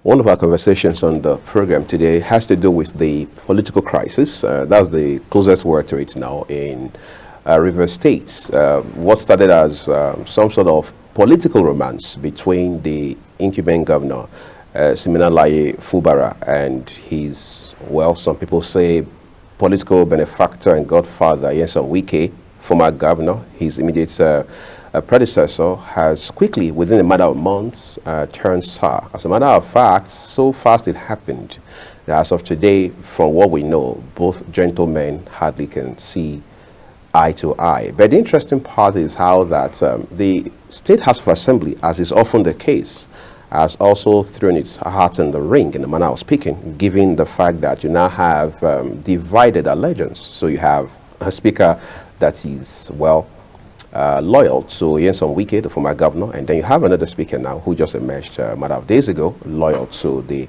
One of our conversations on the program today has to do with the political crisis. That's the closest word to it now in River State. What started as some sort of political romance between the incumbent governor, Siminalayi Fubara, and his, well, some people say political benefactor and godfather, Nyesom Wike, former governor, his immediate predecessor, has quickly, within a matter of months, turned sour. As a matter of fact, so fast it happened that as of today, from what we know, both gentlemen hardly can see eye to eye. But the interesting part is how that the State House of Assembly, as is often the case, has also thrown its hat in the ring, in the manner of speaking, given the fact that you now have divided allegiance. So you have a speaker that is, well, loyal to Nyesom Wike, the former governor, and then you have another speaker now who just emerged a matter of days ago, loyal to the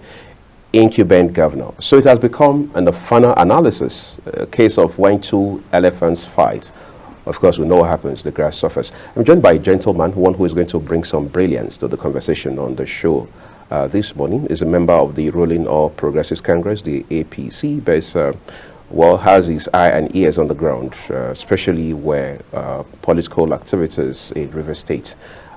incumbent governor. So it has become, in the final analysis, a case of when two elephants fight. Of course, we know what happens, the grass suffers. I'm joined by a gentleman, one who is going to bring some brilliance to the conversation on the show this morning. Is a member of the ruling All Progressives Congress, the APC, but well, has his eye and ears on the ground, especially where political activities in River State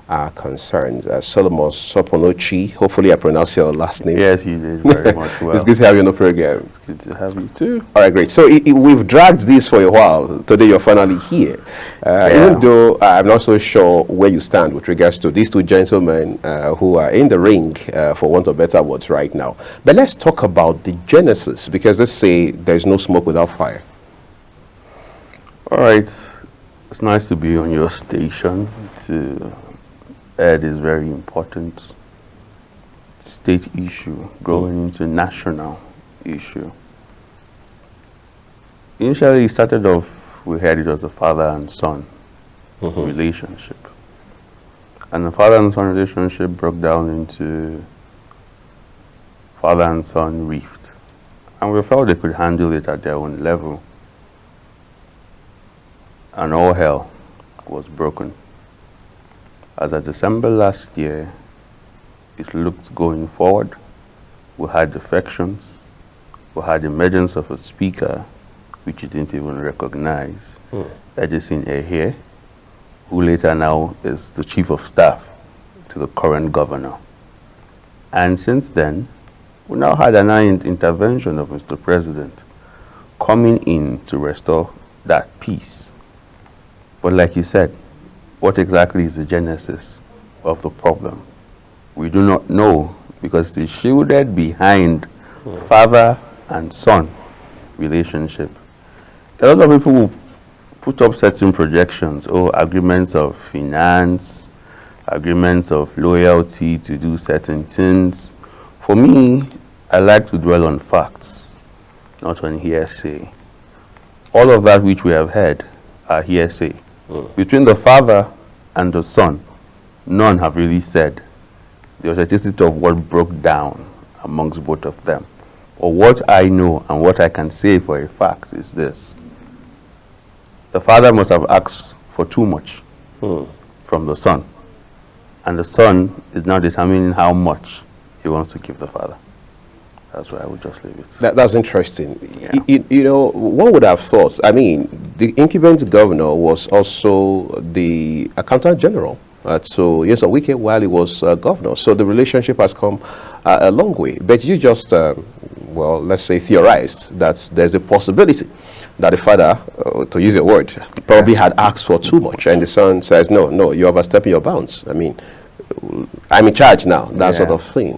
are concerned. Solomon Soponochi, hopefully I pronounce your last name. Yes, you did very much well. It's good to have you on the program. It's good to have you too. All right, great. So we've dragged this for a while. Today you're finally here. Even though I'm not so sure where you stand with regards to these two gentlemen who are in the ring, for want of better words, right now. But let's talk about the genesis, because let's say there's no smoke without fire. All right. It's nice to be on your station to air this very important state issue growing into national issue. Initially, it started off, we heard it was a father and son relationship. And the father and son relationship broke down into father and son rift. And we felt they could handle it at their own level. And all hell was broken. As of December last year, it looked going forward. We had defections. We had the emergence of a speaker, which you didn't even recognize, Edison Ehie, who later now is the chief of staff to the current governor. And since then, we now had an intervention of Mr. President coming in to restore that peace. But like you said, what exactly is the genesis of the problem? We do not know, because it's shielded behind father and son relationship. A lot of people will put up certain projections, agreements of finance, agreements of loyalty to do certain things. For me, I like to dwell on facts, not on hearsay. All of that which we have heard are hearsay. Between the father and the son, none have really said the authenticity of what broke down amongst both of them. Or what I know and what I can say for a fact is this. The father must have asked for too much from the son. And the son is now determining how much he wants to give the father. That's why I would just leave it. That's interesting. Yeah. You know, one would have thought, I mean, the incumbent governor was also the accountant general to Nyesom Wike while he was governor. So the relationship has come a long way. But you just, well, let's say theorized that there's a possibility that the father, to use your word, probably had asked for too much. And the son says, no, you're overstepping your bounds. I mean, I'm in charge now, that sort of thing.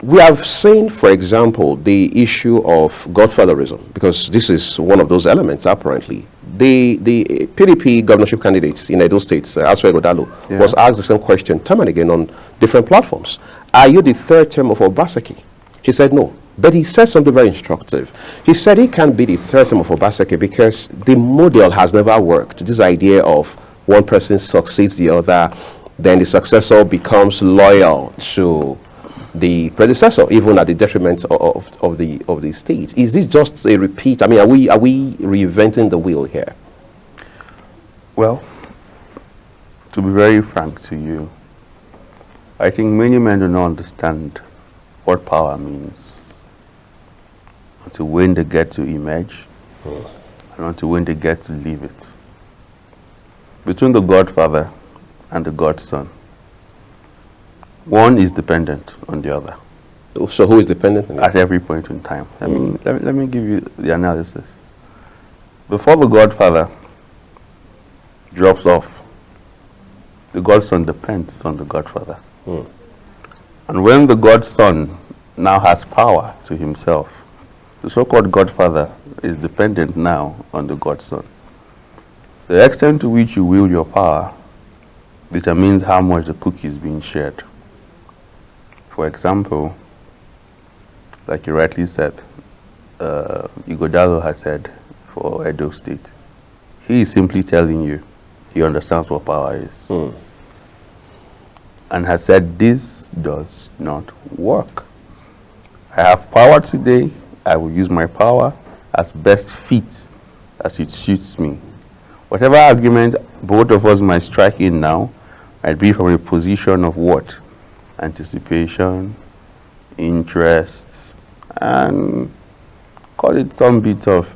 We have seen, for example, the issue of godfatherism, because this is one of those elements, apparently. The PDP governorship candidates in Edo State, Aswe Godalo, was asked the same question time and again on different platforms. Are you the third term of Obaseki? He said no. But he said something very instructive. He said he can't be the third term of Obaseki because the model has never worked. This idea of one person succeeds the other, then the successor becomes loyal to the predecessor, even at the detriment of the state. Is this just a repeat? I mean, are we reinventing the wheel here? Well, to be very frank to you, I think many men do not understand what power means until when they get to emerge and until when they get to live it. Between the Godfather and the Godson, one is dependent on the other. So who is dependent on At every point in time. Let me give you the analysis. Before the Godfather drops off, the Godson depends on the Godfather. And when the Godson now has power to himself, the so-called Godfather is dependent now on the Godson. The extent to which you wield your power determines how much the cookie is being shared. For example, like you rightly said, Igodalo had said for Edo State, he is simply telling you he understands what power is. And has said this does not work. I have power today, I will use my power as best fit as it suits me. Whatever argument both of us might strike in now might be from a position of what? Anticipation, interest, and call it some bit of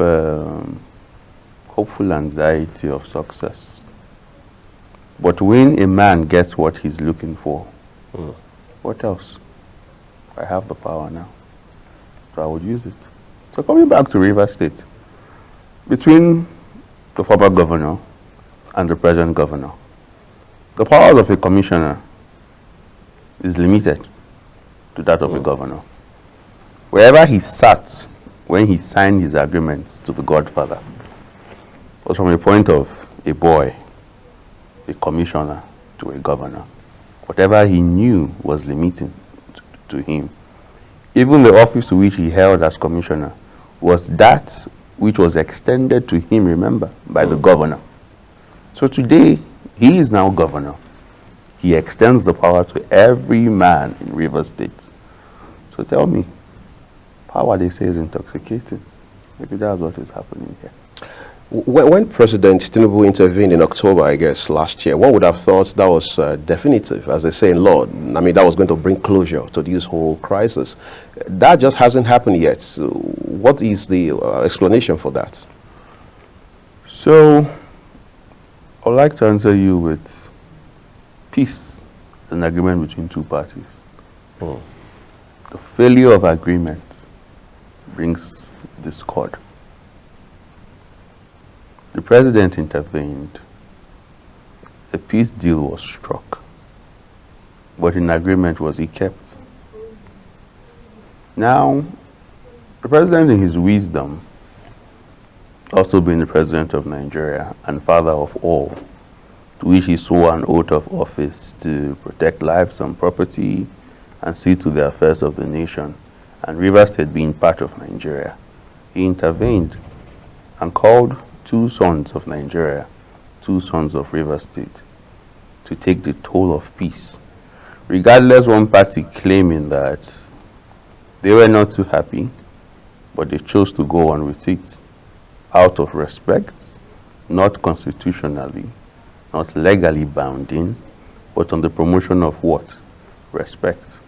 hopeful anxiety of success. But when a man gets what he's looking for, what else? I have the power now, so I would use it. So coming back to Rivers State, between the former governor and the present governor, the powers of a commissioner is limited to that of a governor. Wherever he sat when he signed his agreements to the Godfather was from a point of a boy, a commissioner, to a governor. Whatever he knew was limiting to him. Even the office to which he held as commissioner was that which was extended to him, remember, by the governor. So today, he is now governor. He extends the power to every man in Rivers State. So tell me, power, they say, is intoxicating. Maybe that's what is happening here. When President Tinubu intervened in October, I guess, last year, one would have thought that was definitive, as they say in law. I mean, that was going to bring closure to this whole crisis. That just hasn't happened yet. So what is the explanation for that? So, I'd like to answer you with peace, an agreement between two parties. The failure of agreement brings discord. The president intervened. A peace deal was struck, but an agreement was kept. Now, the president, in his wisdom, also being the president of Nigeria and father of all, to which he swore an oath of office to protect lives and property and see to the affairs of the nation, and Rivers State being part of Nigeria, he intervened and called two sons of Nigeria, two sons of Rivers State, to take the toll of peace. Regardless, one party claiming that they were not too happy, but they chose to go on with it out of respect, not constitutionally, not legally bounding, but on the promotion of what? Respect.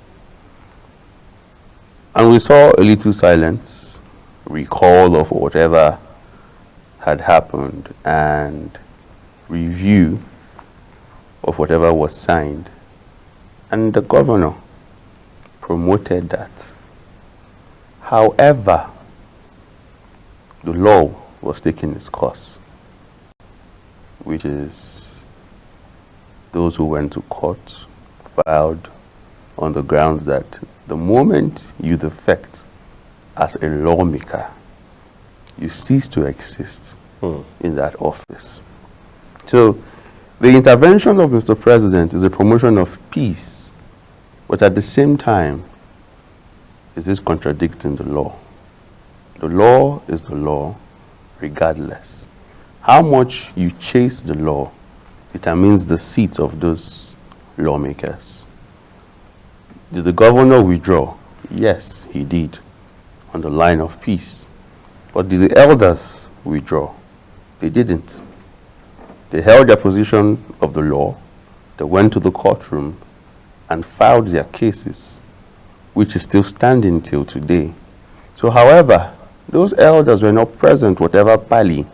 And we saw a little silence, recall of whatever had happened, and review of whatever was signed. And the governor promoted that. However, the law was taking its course, which is those who went to court filed on the grounds that the moment you defect as a lawmaker, you cease to exist in that office. So the intervention of Mr. President is a promotion of peace, but at the same time, is this contradicting the law? The law is the law regardless. How much you chase the law determines the seat of those lawmakers. Did the governor withdraw? Yes, he did, on the line of peace. But did the elders withdraw? They didn't. They held their position of the law. They went to the courtroom. and filed their cases, which is still standing till today. So, however, those elders were not present whatever pally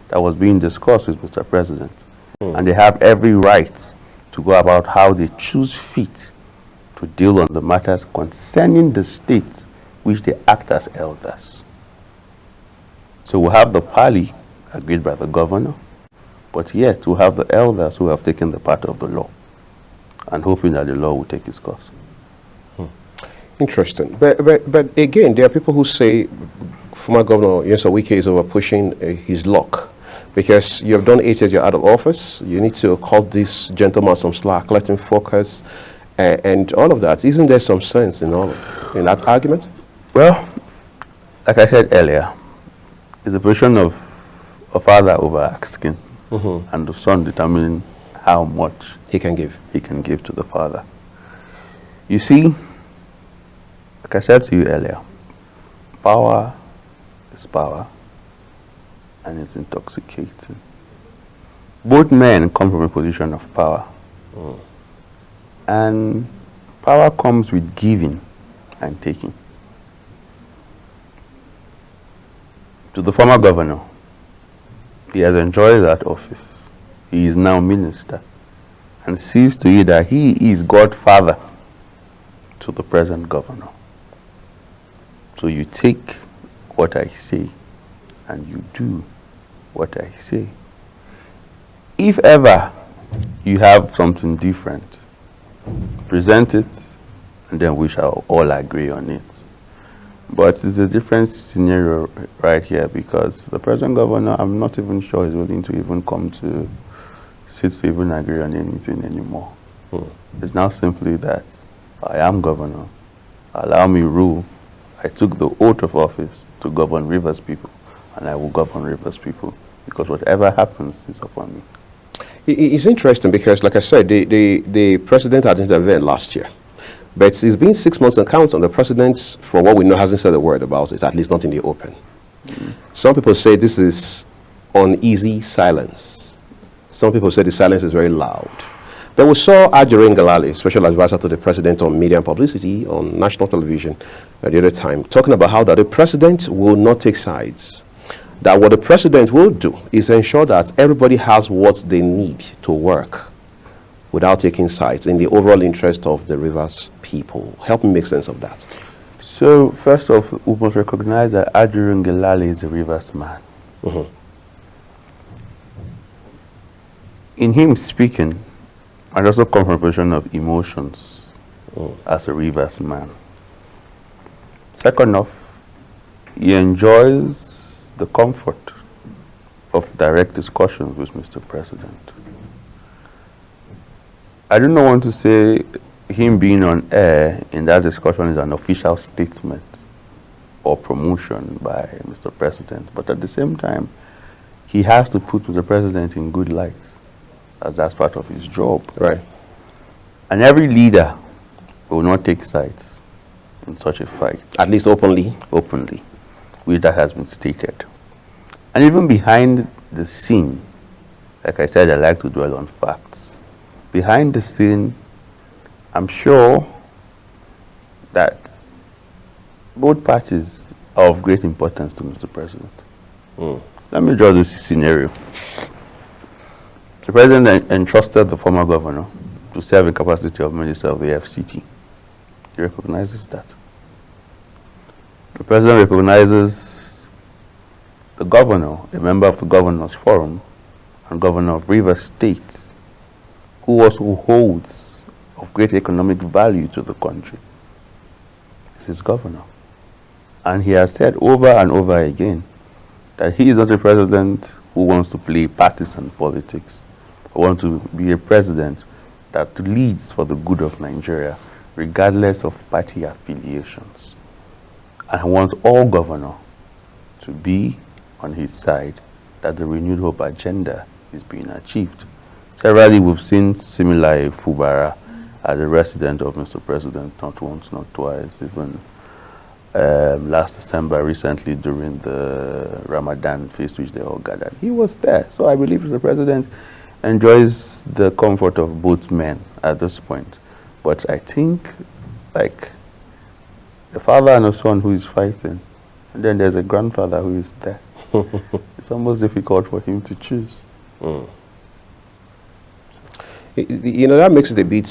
that was being discussed with Mr. President. And they have every right to go about how they choose fit to deal on the matters concerning the state which they act as elders. So we have the pally agreed by the governor, but yet we have the elders who have taken the part of the law and hoping that the law will take its course. Interesting. But again, there are people who say former Governor Nyesom Wike is over pushing his luck, because you have done 8 years, you're out of office. You need to cut this gentleman some slack, let him focus, and all of that. Isn't there some sense in that argument? Well, like I said earlier, it's a position of a father over asking, and the son determining how much He can give to the father. You see, like I said to you earlier, power is power, and it's intoxicating. Both men come from a position of power, and power comes with giving and taking. To the former governor, he has enjoyed that office. He is now minister, and sees to it that he is godfather to the present governor. So you take what I say and you do what I say. If ever you have something different, present it, and then we shall all agree on it. But it's a different scenario right here, because the present governor, I'm not even sure is willing to even come to sit to even agree on anything anymore. It's now simply that I am governor, allow me rule. I took the oath of office to govern Rivers people, and I will govern Rivers people, because whatever happens is upon me. It's interesting because, like I said, the president had intervened last year. But it's been 6 months and counting. The president, for what we know, hasn't said a word about it, at least not in the open. Some people say this is uneasy silence. Some people say the silence is very loud. But we saw Ajirin Galali, special advisor to the president on media and publicity on national television at the other time, talking about how that the president will not take sides. That what the president will do is ensure that everybody has what they need to work without taking sides in the overall interest of the Rivers people. Help me make sense of that. So, first off, we must recognize that Ajirin Galali is a Rivers man. In him speaking, and also come from a position of emotions as a Rivers man. Second off, he enjoys the comfort of direct discussions with Mr. President. I do not want to say him being on air in that discussion is an official statement or promotion by Mr. President, but at the same time, he has to put Mr. President in good light, as that's part of his job. Right. And every leader will not take sides in such a fight. At least openly. Openly, which that has been stated. And even behind the scene, like I said, I like to dwell on facts. Behind the scene, I'm sure that both parties are of great importance to Mr. President. Let me draw this scenario. The president entrusted the former governor to serve in capacity of Minister of the FCT. He recognizes that. The president recognizes the governor, a member of the Governors Forum, and governor of Rivers State, who also holds of great economic value to the country. This is governor. And he has said over and over again that he is not a president who wants to play partisan politics. He wants to be a president that leads for the good of Nigeria, regardless of party affiliations. And he wants all governors to be on his side, that the renewed hope agenda is being achieved. Severally, we've seen similar Fubara as a resident of Mr. President, not once, not twice, even last December, recently during the Ramadan feast, which they all gathered. He was there. So I believe Mr. President enjoys the comfort of both men at this point. But I think, like, the father and a son who is fighting, and then there's a grandfather who is there. It's almost difficult for him to choose. You know, that makes it a bit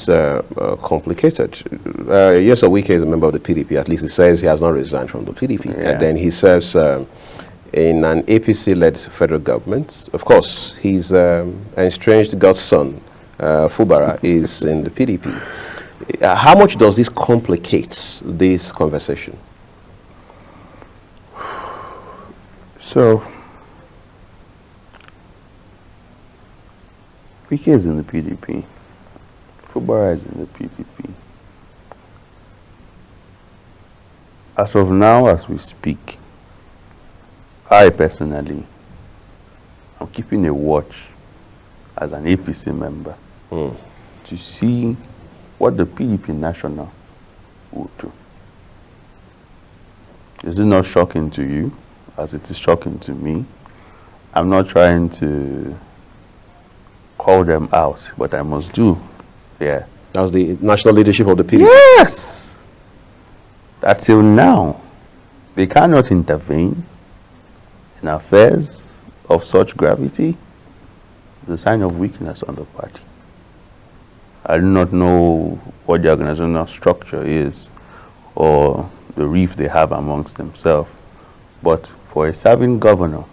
complicated. Yes, Wike is a member of the PDP. At least he says he has not resigned from the PDP. Yeah. And then he says in an APC-led federal government, of course, his estranged godson, Fubara, is in the PDP. How much does this complicate this conversation? So, Wike is in the PDP. Fubara is in the PDP. As of now, as we speak, I personally am keeping a watch as an APC member to see what the PDP National will do. Is it not shocking to you, as it is shocking to me? I'm not trying to call them out, but I must do. Yeah. That was the national leadership of the PDP. Yes! That till now, they cannot intervene in affairs of such gravity. It's a sign of weakness on the party. I do not know what the organizational structure is or the reef they have amongst themselves, but for a serving governor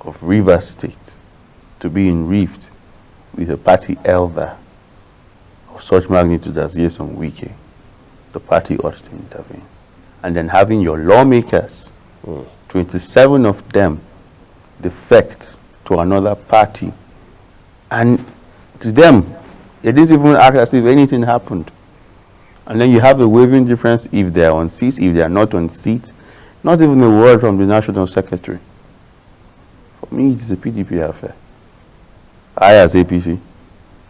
of Rivers State to be in rift with a party elder of such magnitude as Yeson Wike, the party ought to intervene. And then having your lawmakers, 27 of them, defect to another party, and to them, they didn't even act as if anything happened. And then you have a waving difference if they are on seats, if they are not on seats. Not even a word from the National Secretary. For me, it is a PDP affair. I, as APC,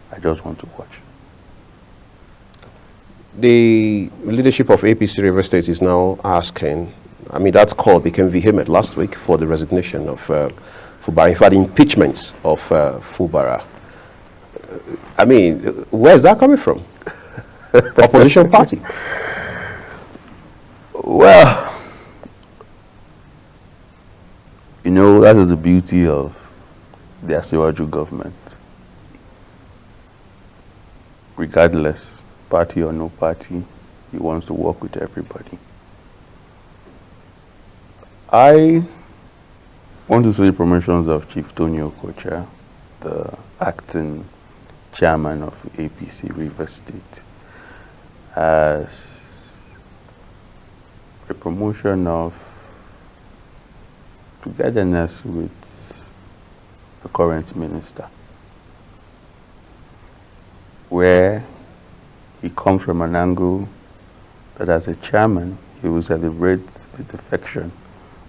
I just want to watch. The leadership of APC River State is now asking, I mean, that call became vehement last week for the resignation of Fubara, in fact, impeachment of Fubara. I mean, where's that coming from? Opposition party. Well, you know, that is the beauty of the Asiwaju government. Regardless, party or no party, he wants to work with everybody. I want to say promotions of Chief Tony Okocha, the acting chairman of APC River State, as a promotion of togetherness with the current minister, where he comes from an angle that as a chairman, he will celebrate the defection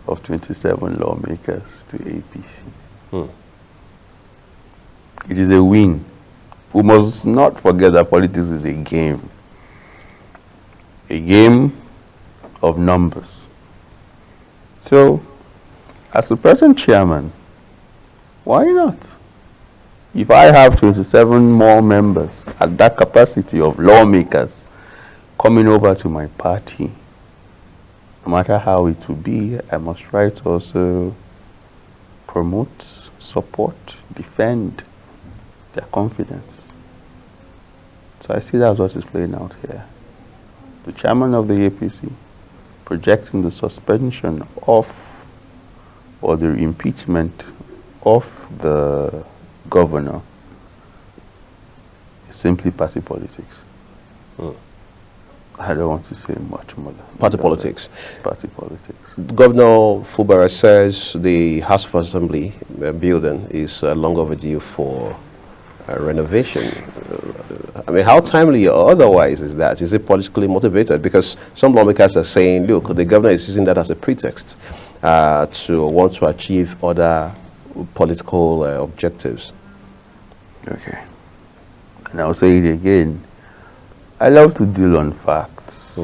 of 27 lawmakers to APC. It is a win. We must not forget that politics is a game of numbers. So, as the present chairman, why not? If I have 27 more members at that capacity of lawmakers coming over to my party, no matter how it will be, I must try to also promote, support, defend their confidence. So I see that's what is playing out here. The chairman of the APC projecting the suspension of or the impeachment of the governor is simply party politics. I don't want to say much more than Party politics. Party politics. Governor Fubara says the House of Assembly building is long overdue for renovation. I mean, how timely or otherwise is that? Is it politically motivated? Because some lawmakers are saying, look, the governor is using that as a pretext to want to achieve other political objectives. Okay. And I'll say it again. I love to deal on facts.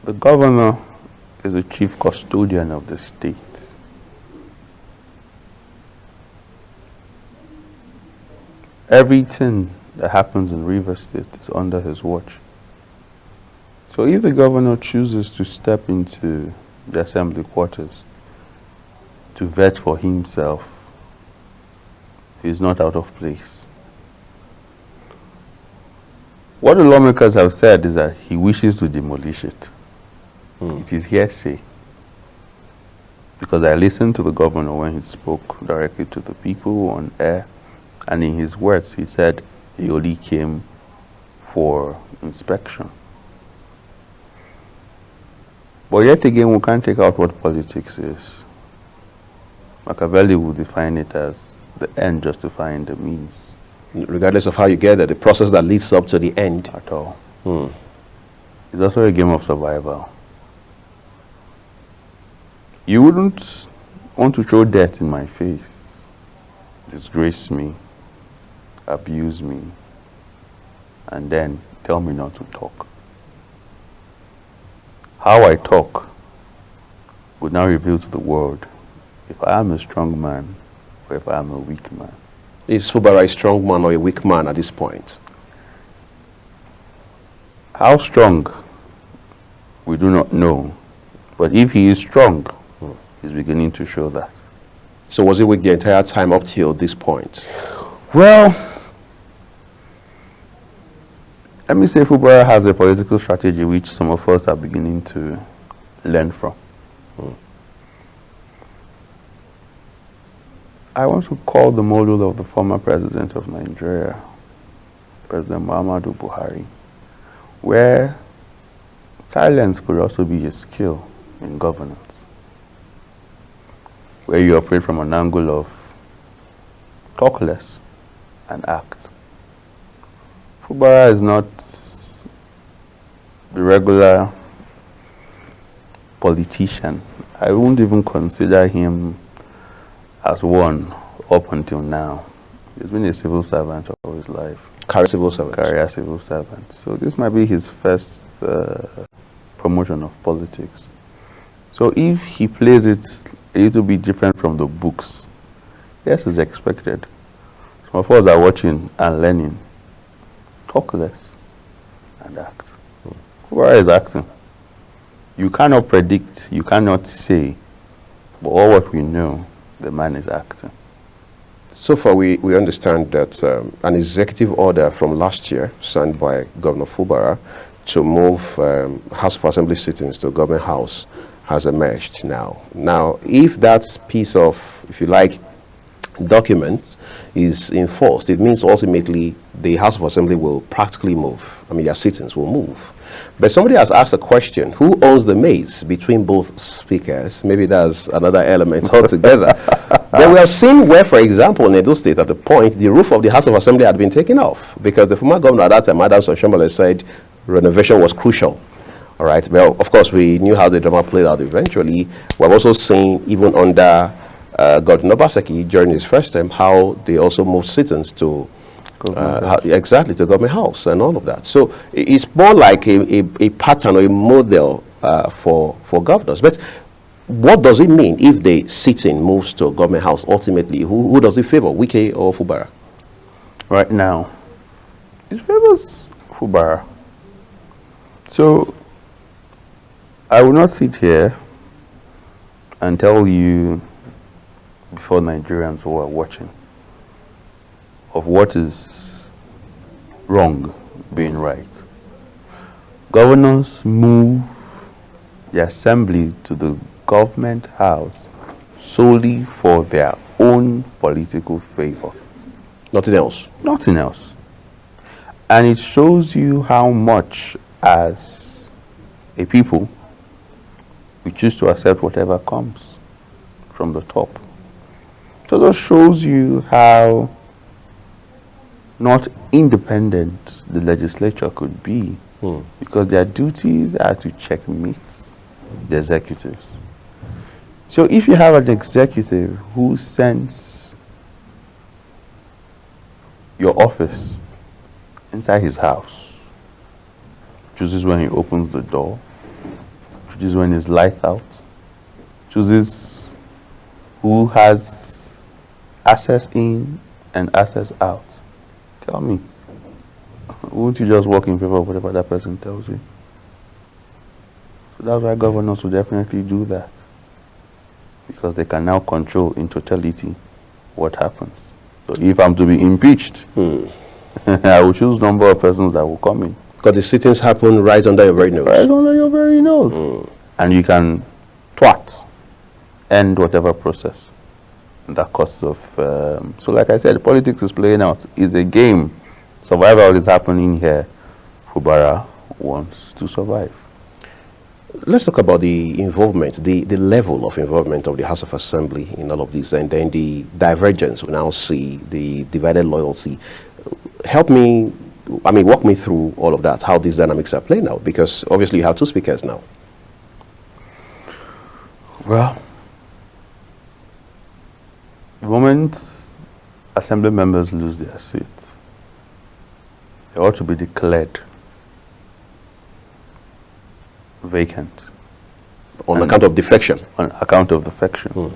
The governor is the chief custodian of the state. Everything that happens in Rivers State is under his watch. So if the governor chooses to step into the assembly quarters to vet for himself, he's not out of place. What the lawmakers have said is that he wishes to demolish it. It is hearsay. Because I listened to the governor when he spoke directly to the people on air, and in his words he said he only came for inspection. But yet again, we can't take out what politics is. Machiavelli will define it as the end justifying the means. Regardless of how you get there, the process that leads up to the end. At all. It's also a game of survival. You wouldn't want to throw dirt in my face, disgrace me, abuse me, and then tell me not to talk. How I talk would now reveal to the world if I am a strong man or if I am a weak man. Is Fubara a strong man or a weak man at this point? How strong, we do not know. But if he is strong, he's beginning to show that. So was he weak the entire time up till this point? Well, let me say Fubara has a political strategy which some of us are beginning to learn from. I want to call the model of the former president of Nigeria, President Muhammadu Buhari, where silence could also be a skill in governance, where you operate from an angle of talk less and act. Fubara is not the regular politician. I won't even consider him as one up until now. He's been a civil servant all his life. Career civil servant. Career civil servant. So this might be his first promotion of politics. So if he plays it a little bit different from the books, yes, it's expected. Some of us are watching and learning. Talk less and act. Where is acting? You cannot predict, you cannot say, but all what we know, the man is acting. So far, we understand that an executive order from last year, signed by Governor Fubara, to move House of Assembly sittings to Government House has emerged now. Now, if that piece of, if you like, document is enforced, it means ultimately the House of Assembly will practically move. I mean, their sittings will move. But somebody has asked a question, who owns the maize between both speakers? Maybe that's another element altogether. Then we have seen where, for example, in Edo State at the point, the roof of the House of Assembly had been taken off because the former governor at that time, Adams Oshiomhole, said renovation was crucial. All right. Well, of course, we knew how the drama played out eventually. We've also seen, even under Gordon Obaseki during his first term, how they also moved sittings to exactly to Government House and all of that. So it's more like a pattern or a model for governors. But what does it mean if the sitting moves to Government House ultimately? Who does it favor, Wike or Fubara? Right now, it favors Fubara. So I will not sit here and tell you before Nigerians who are watching of what is wrong being right. Governors move the assembly to the government house solely for their own political favor. Nothing else. Nothing else. And it shows you how much as a people we choose to accept whatever comes from the top. It also shows you how not independent the legislature could be, because their duties are to checkmate the executives. So if you have an executive who sends your office inside his house, chooses when he opens the door, chooses when his lights out, chooses who has access in and access out, Tell me. Won't you just walk in favor of whatever that person tells you? So that's why governors will definitely do that. Because they can now control in totality what happens. So if I'm to be impeached, I will choose number of persons that will come in. Because the sittings happen right under your very nose. Right under your very nose. And you can end whatever process that costs of... so like I said, politics is playing out. It's a game. Survival is happening here. Fubara wants to survive. Let's talk about the involvement, the level of involvement of the House of Assembly in all of this, and then the divergence we now see, the divided loyalty. Walk me through all of that, how these dynamics are playing out, because obviously you have two speakers now. Well, the moment Assembly members lose their seats, they ought to be declared vacant. On account of defection? On account of defection.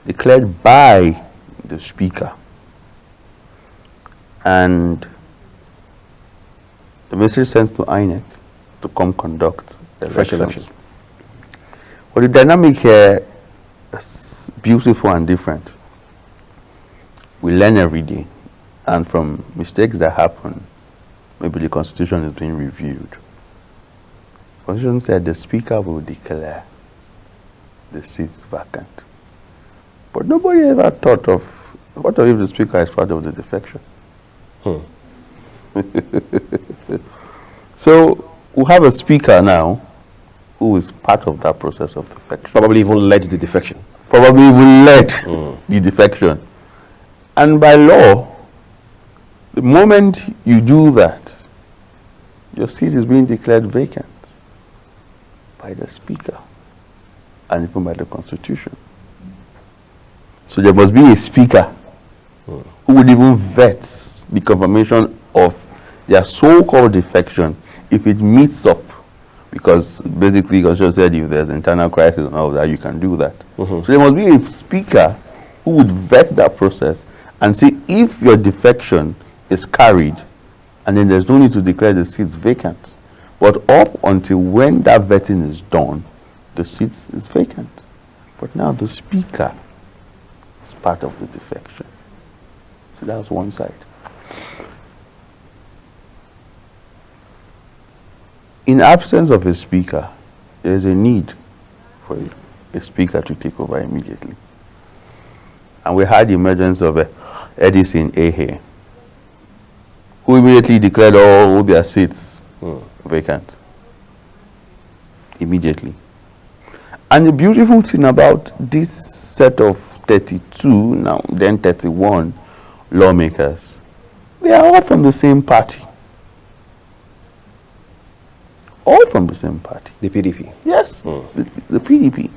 Declared by the Speaker. And the message sent to INEC to come conduct fresh elections. But the dynamic here is beautiful and different. We learn every day. And from mistakes that happen, maybe the Constitution is being reviewed. The Constitution said the Speaker will declare the seats vacant. But nobody ever thought of, what if the Speaker is part of the defection? So we have a Speaker now who is part of that process of defection. Probably even led the defection. Probably even led the defection. And by law, the moment you do that, your seat is being declared vacant by the Speaker and even by the Constitution. So there must be a Speaker who would even vet the confirmation of their so-called defection if it meets up. Because basically, Constitution said if there's internal crisis and all that, you can do that. So there must be a Speaker who would vet that process and see if your defection is carried, and then there's no need to declare the seats vacant. But up until when that vetting is done, the seats is vacant. But now the Speaker is part of the defection. So that's one side. In absence of a Speaker, there is a need for a Speaker to take over immediately. And we had the emergence of Edison Ehe, who immediately declared all their seats vacant. Immediately. And the beautiful thing about this set of 32, now then 31 lawmakers, they are all from the same party. All from the same party. The PDP? Yes, the PDP.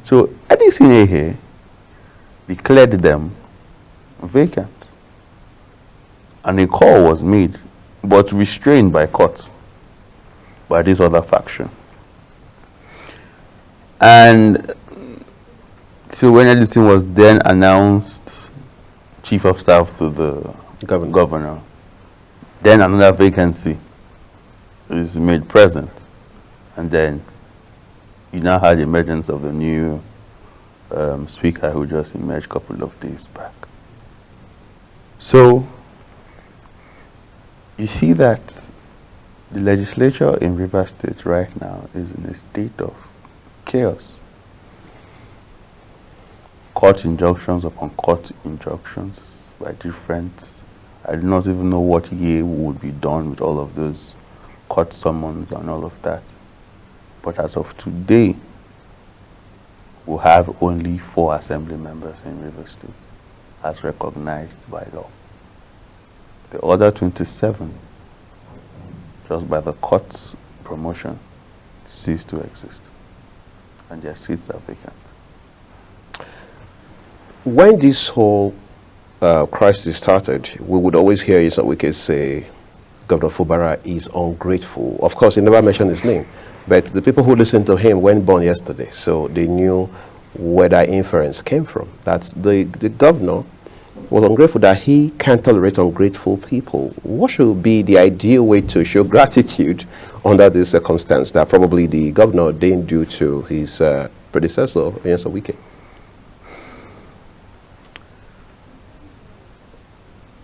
So Edison Ehe declared them vacant. And a call was made, but restrained by court, by this other faction. And so when Edison was then announced Chief of Staff to the governor, then another vacancy is made present. And then you now had the emergence of the new Speaker who just emerged a couple of days back. So you see that the legislature in Rivers State right now is in a state of chaos. Court injunctions upon court injunctions by different, I do not even know what year would be done with all of those court summons and all of that. But as of today, we'll have only 4 assembly members in Rivers State as recognized by law. The other 27, just by the court's promotion, cease to exist. And their seats are vacant. When this whole crisis started, we would always hear you, so we could say, Governor Fubara is ungrateful. Of course, he never mentioned his name, but the people who listened to him weren't born yesterday, so they knew where that inference came from. That's the governor was ungrateful, that he can't tolerate ungrateful people. What should be the ideal way to show gratitude under this circumstance that probably the governor didn't do to his predecessor, Nyesom Wike?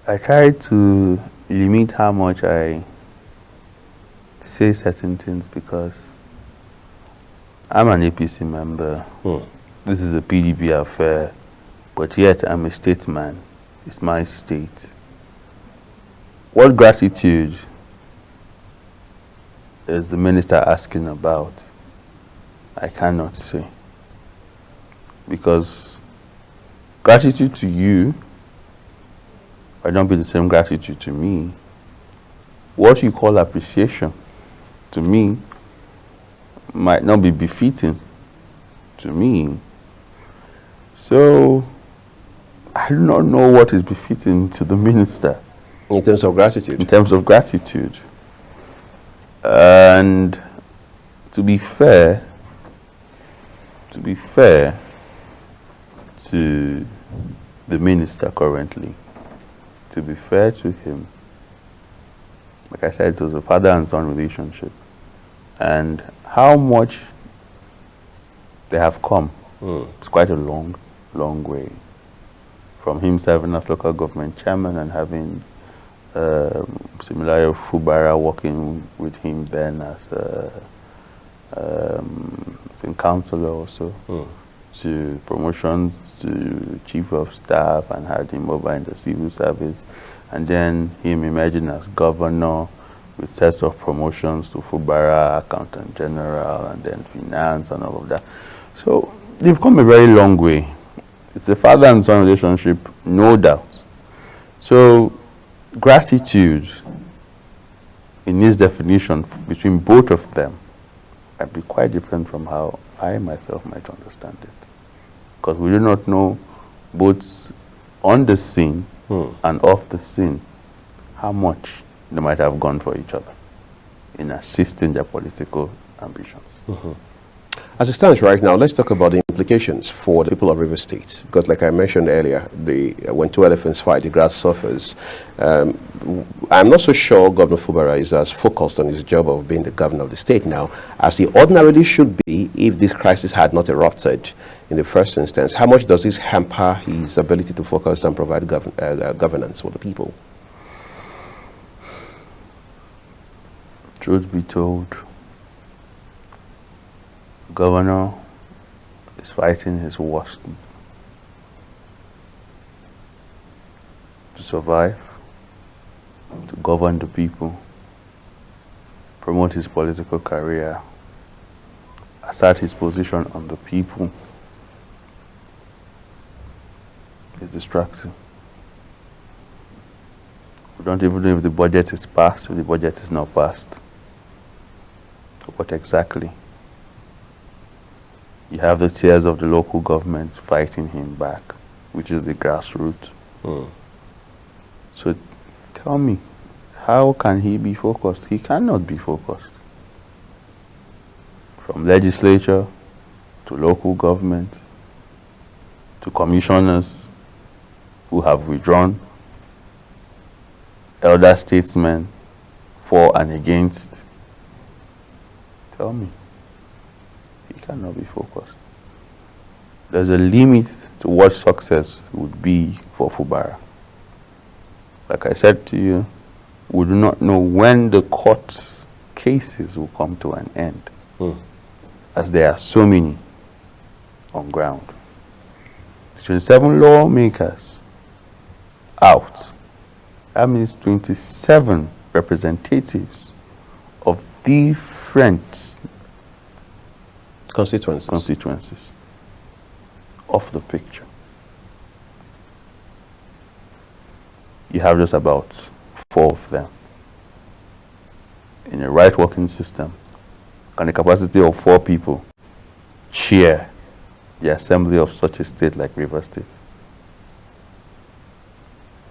I try to limit how much I say certain things because I'm an APC member. This is a PDP affair, but yet I'm a statesman. It's my state. What gratitude is the minister asking about? I cannot say. Because gratitude to you might not be the same gratitude to me. What you call appreciation to me might not be befitting to me. So I do not know what is befitting to the minister. In terms of gratitude? In terms of gratitude. And to be fair to the minister currently, to be fair to him, like I said, it was a father and son relationship. And how much they have come, it's quite a long way. From him serving as local government chairman and having Similayo Fubara working with him then as councillor also, to promotions to chief of staff, and had him over in the civil service, and then him emerging as governor with sets of promotions to Fubara, accountant general, and then finance and all of that. So they've come a very long way. It's a father and son relationship, no doubt. So gratitude, in its definition between both of them, might be quite different from how I myself might understand it. Because we do not know, both on the scene and off the scene, how much they might have gone for each other in assisting their political ambitions. As it stands right now, let's talk about the implications for the people of River State. Because like I mentioned earlier, when two elephants fight, the grass suffers. I'm not so sure Governor Fubara is as focused on his job of being the governor of the state now as he ordinarily should be if this crisis had not erupted in the first instance. How much does this hamper his ability to focus and provide governance for the people? Truth be told, governor is fighting his worst to survive, to govern the people, promote his political career, assert his position on the people. It's distracting. We don't even know if the budget is passed, if the budget is not passed. What exactly? You have the tiers of the local government fighting him back, which is the grassroots. So tell me, how can he be focused? He cannot be focused. From legislature to local government to commissioners who have withdrawn, elder statesmen for and against. Tell me. He cannot be focused. There's a limit to what success would be for Fubara. Like I said to you, we do not know when the court cases will come to an end, as there are so many on ground. 27 lawmakers out. That means 27 representatives of different constituencies off the picture. You have just about 4 of them. In a right working system, can the capacity of 4 people chair the assembly of such a state like River State?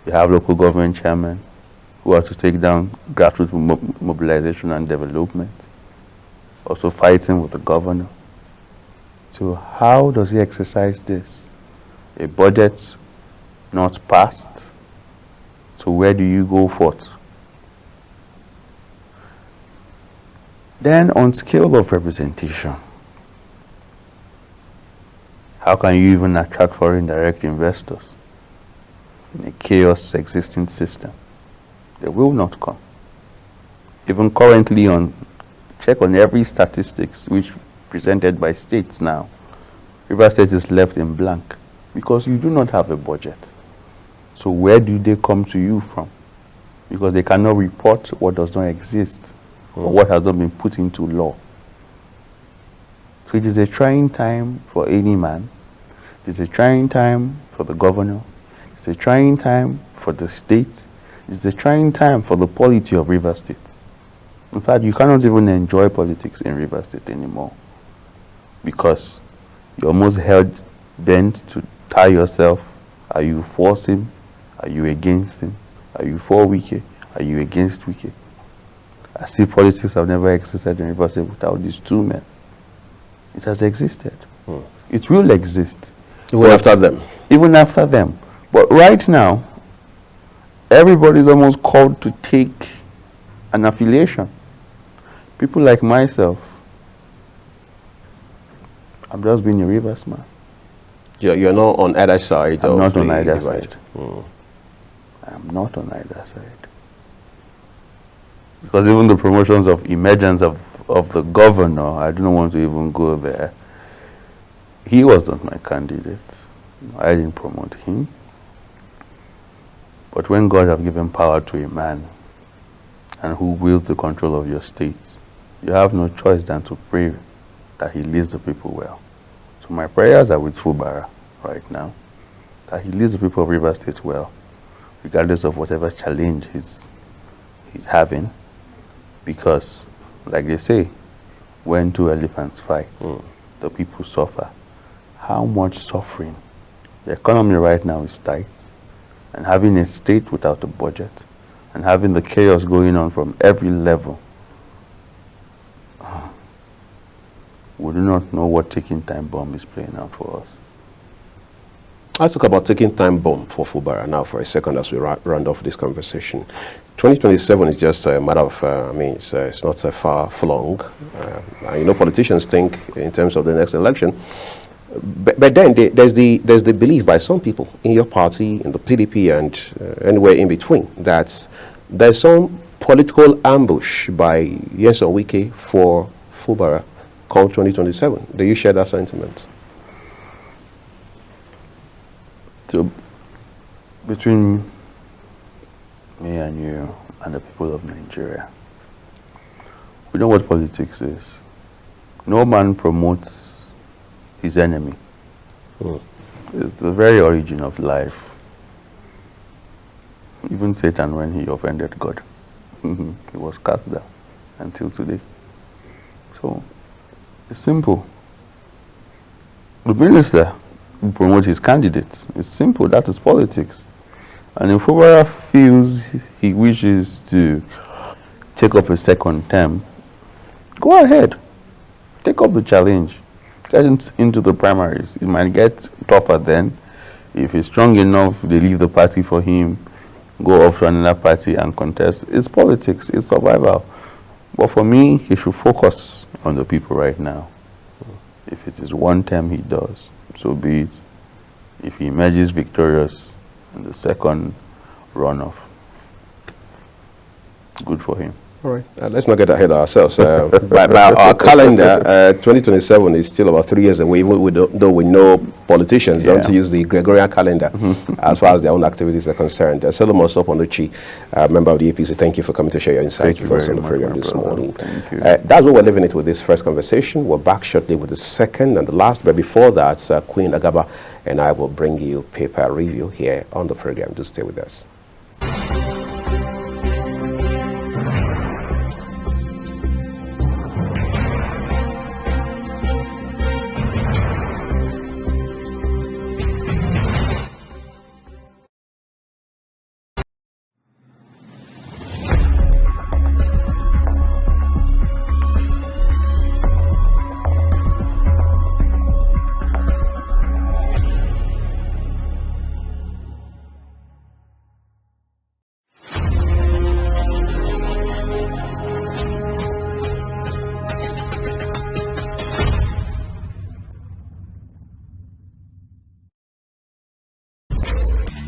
You have local government chairmen who are to take down grassroots mobilization and development, also fighting with the governor. So how does he exercise this? A budget not past. So where do you go forth? Then on scale of representation, how can you even attract foreign direct investors in a chaos existing system? They will not come. Even currently check on every statistics which presented by states now, Rivers State is left in blank because you do not have a budget. So where do they come to you from? Because they cannot report what does not exist or what has not been put into law. So it is a trying time for any man. It is a trying time for the governor. It's a trying time for the state. It's a trying time for the polity of Rivers State. In fact, you cannot even enjoy politics in Rivers State anymore because you're almost held bent to tie yourself. Are you for him? Are you against him? Are you for Wike? Are you against Wike? I see politics have never existed in Rivers State without these two men. It has existed. It will exist. Even after them. Even after them. But right now, everybody is almost called to take an affiliation. People like myself, I'm just being a Rivers man. You're not on either side. I'm not on either side. I'm not on either side. Because even the promotions of emergence of the governor, I don't want to even go there. He was not my candidate. I didn't promote him. But when God has given power to a man and who wields the control of your state, you have no choice than to pray that he leads the people well. So my prayers are with Fubara right now, that he leads the people of Rivers State well, regardless of whatever challenge he's having. Because, like they say, when two elephants fight, the people suffer. How much suffering? The economy right now is tight, and having a state without a budget, and having the chaos going on from every level, we do not know what ticking time bomb is playing out for us. Let's talk about ticking time bomb for Fubara now for a second as we round off this conversation. 2027 is just a matter of, it's not far flung. You know, politicians think in terms of the next election. But then there's the belief by some people in your party, in the PDP, and anywhere in between, that there's some political ambush by Nyesom Wike for Fubara come 2027. Do you share that sentiment? So, between me and you and the people of Nigeria, we know what politics is. No man promotes his enemy. It's the very origin of life. Even Satan, when he offended God, he was cast down until today. So, it's simple. The minister will promote his candidates. It's simple. That is politics. And if Fubara feels he wishes to take up a second term, go ahead. Take up the challenge. Get into the primaries. It might get tougher then. If he's strong enough, they leave the party for him, go off to another party and contest. It's politics. It's survival. But for me, he should focus on the people right now. If it is one term he does, so be it. If he emerges victorious in the second runoff, good for him. All right, let's not get ahead of ourselves. By our calendar, 2027 is still about 3 years away, even though we know politicians don't use the Gregorian calendar as far as their own activities are concerned. Solomon Soponuchi, member of the APC, thank you for coming to share your insights with us on the program this morning. Thank you. That's what we're leaving it with this first conversation. We're back shortly with the second and the last, but before that, Queen Agaba and I will bring you paper review here on the program. Do stay with us.